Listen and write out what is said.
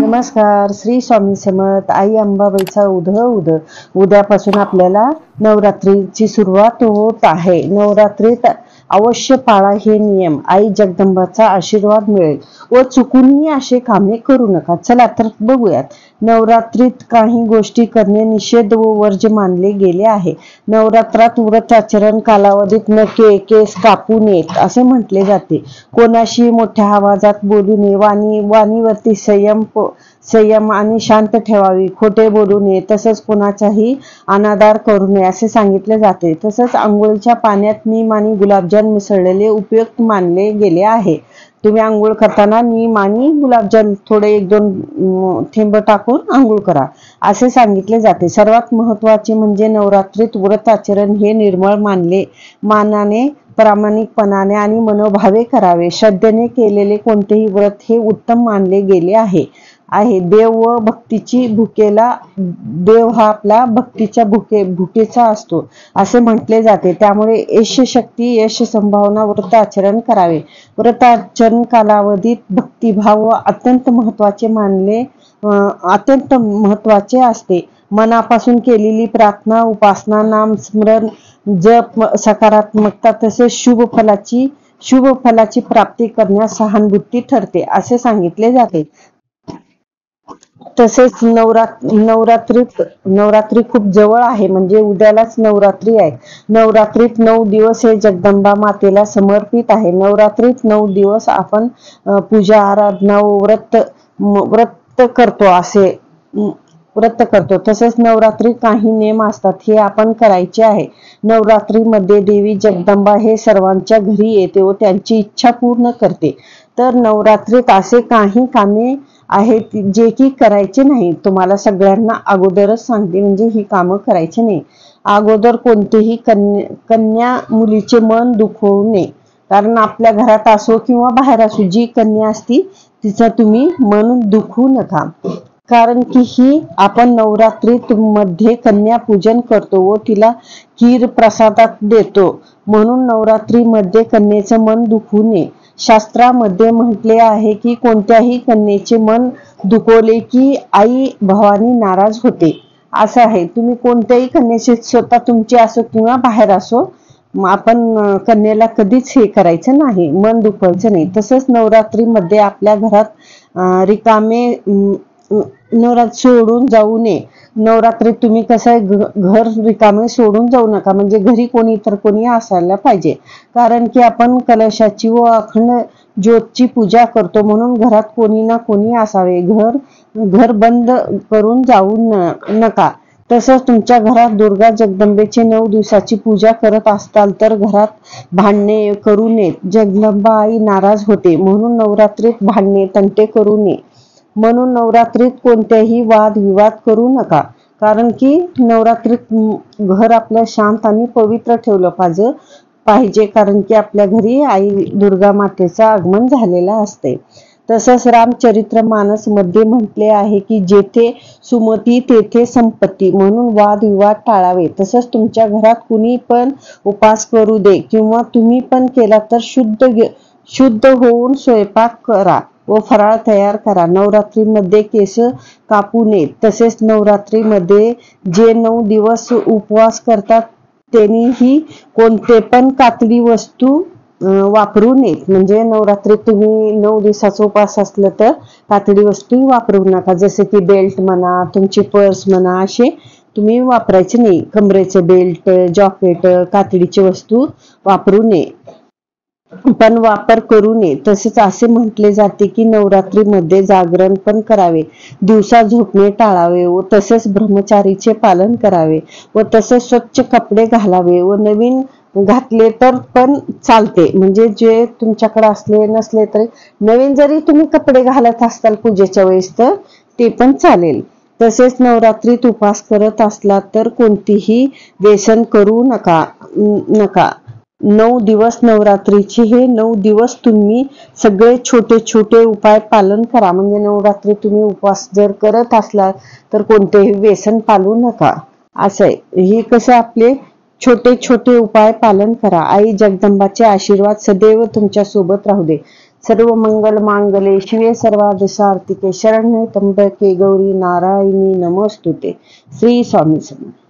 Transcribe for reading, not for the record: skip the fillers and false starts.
नमस्कार. श्री स्वामी समर्थ. आई अंबाबाईचा उद्यापासून आपल्याला नवरात्रीची सुरुवात होत आहे. नवरात्रीत अवश्य पाळा हे नियम. आई जगदंबाचा आशीर्वाद मिळेल व चुकूनही असे कामे करू नका. चला तर बघूयात. नवरात्रीत काही गोष्टी करणे निषेध व वर्ज्य मानले गेले आहे. नवरात्रात व्रताचरण कालावधीत नखे केस कापू नयेत असे म्हटले जाते. कोणाशी मोठ्या आवाजात बोलू नये. वाणीवरती संयम आणि शांत ठेवावी. खोटे बोलू नये. तसंच कोणाचाही अनादर करू नये असे सांगितले जाते. तसंच आंघोळीच्या पाण्यात नीम आणि गुलाबजल मिसळलेले उपयुक्त मानले गेले आहे. तुम्ही आंघोळ करताना नीम आणि गुलाबजल थोडे 1-2 थेंब टाकून आंघोळ करा असे सांगितले जाते. सर्वात महत्त्वाचे म्हणजे नवरात्रीत व्रत आचरण हे निर्मळ मानाने प्रामाणिकपणाने आणि मनोभावे करावे. श्रद्धेने केलेले कोणतेही व्रत हे उत्तम मानले गेले आहे. देव व भक्तीची देव हा आपला भक्तीच्या भुकेचा असतो असे म्हटले जाते. त्यामुळे यश संभावना व्रत आचरण करावे. व्रताचरण कालावधीत भक्तिभाव अत्यंत महत्वाचे असते. मनापासून केलेली प्रार्थना, उपासना, नामस्मरण, जप, सकारात्मकता तसेच शुभ फलाची प्राप्ती करण्यास सहानुभूती ठरते असे सांगितले जाते. तसेच नवरात्री खूप जवळ आहे. म्हणजे उद्यालाच नवरात्री आहे. नवरात्रीत 9 दिवस हे जगदंबा मातेला समर्पित आहे. नवरात्रीत 9 दिवस आपण पूजा आराधना व्रत करतो. तसेच नवरात्री काही नियम असतात हे आपण करायचे आहे. नवरात्रीमध्ये देवी जगदंबा हे सर्वांच्या घरी येते व त्यांची इच्छा पूर्ण करते. तर नवरात्रीत असे काही कामे आहेत जे की करायचे नाही. तुम्हाला सगळ्यांना अगोदरच सांगते, म्हणजे ही कामं करायची नाही. अगोदर कोणतेही कन्या मुलीचे मन दुखवू नये. कारण आपल्या घरात असो किंवा बाहेर असो जी कन्या असती तिचं तुम्ही मन दुखवू नका. कारण की ही आपण नवरात्रीत मध्ये कन्या पूजन करतो व तिला खीर प्रसादात देतो. म्हणून नवरात्रीमध्ये कन्येचं मन दुखवू नये. शास्त्रामध्ये म्हटले आहे की कोणत्याही कन्येचे मन दुखवले की आई भवानी नाराज होते असं आहे. तुम्ही कोणत्याही कन्येशी, स्वतः तुमची असो किंवा बाहेर असो, आपण कन्येला कधीच हे करायचं नाही, मन दुखवायचं नाही. तसंच नवरात्रीमध्ये आपल्या घरात रिकामे सोडून जाऊ नये. नवरात्रीत तुम्ही कसं आहे, घर रिकामे सोडून जाऊ नका. म्हणजे घरी कोणी असायला पाहिजे. कारण की आपण कलशाची व अखंड ज्योतची पूजा करतो. म्हणून घरात कोणी ना कोणी असावे. घर बंद करून जाऊ नका. तसंच तुमच्या घरात दुर्गा जगदंबेची 9 दिवसाची पूजा करत असताल तर घरात भांडणे करू नयेत. जगदंबा आई नाराज होते. म्हणून नवरात्रीत भांडणे तंटे करू नये. म्हणून नवरात्रीत कोणतेही वादविवाद करू नका. कारण की नवरात्रीत घर आपल्या शांत आणि पवित्र ठेवलं पाहिजे. कारण की आपल्या घरी आई दुर्गा मातेचं आगमन झालेलं असते. तसंच रामचरित्र मानस मध्ये म्हटले आहे की जेथे सुमती तेथे संपत्ती. म्हणून वादविवाद टाळावे. तसंच तुमच्या घरात कुणी पण उपास करू दे किंवा तुम्ही पण केला तर शुद्ध होऊन स्वयंपाक करा व फराळ तयार करा. नवरात्रीमध्ये केस कापू नयेत. तसेच नवरात्रीमध्ये जे 9 दिवस उपवास करतात त्यांनीही कोणते पण कातडी वस्तू वापरू नयेत. म्हणजे नवरात्रीत तुम्ही 9 दिवसाचा उपवास असलं तर कातडी वस्तू वापरू नका. जसे की बेल्ट म्हणा, तुमची पर्स म्हणा, असे तुम्ही वापरायचे नाही. कमरेचे बेल्ट, जॉकेट, कातडीची वस्तू वापरू नये, पण वापर करू नये. तसेच असे म्हटले जाते की नवरात्रीमध्ये जागरण पण करावे, दिवसा झोपणे टाळावे व तसेच ब्रह्मचारीचे पालन करावे व तसेच स्वच्छ कपडे घालावे व नवीन घातले तर पण चालते. म्हणजे जे तुमच्याकडे असले नसले तरी नवीन जरी तुम्ही कपडे घालत असताल पूजेच्या वेळेस तर ते पण चालेल. तसेच नवरात्रीत उपवास करत असला तर कोणतीही व्यसन करू नका. 9 दिवस नवरात्रीचे हे 9 दिवस तुम्ही सगळे छोटे उपाय पालन करा. म्हणजे नवरात्री तुम्ही उपवास जर करत असला तर कोणतेही व्यसन पाळू नका. असं आहे. हे कसं आपले छोटे उपाय पालन करा. आई जगदंबाचे आशीर्वाद सदैव तुमच्या सोबत राहू दे. सर्व मंगल मांगले शिवे सर्वार्थ सार्थिके शरण्ये त्र्यंबके गौरी नारायणी नमोस्तुते. श्री स्वामी समर्थ.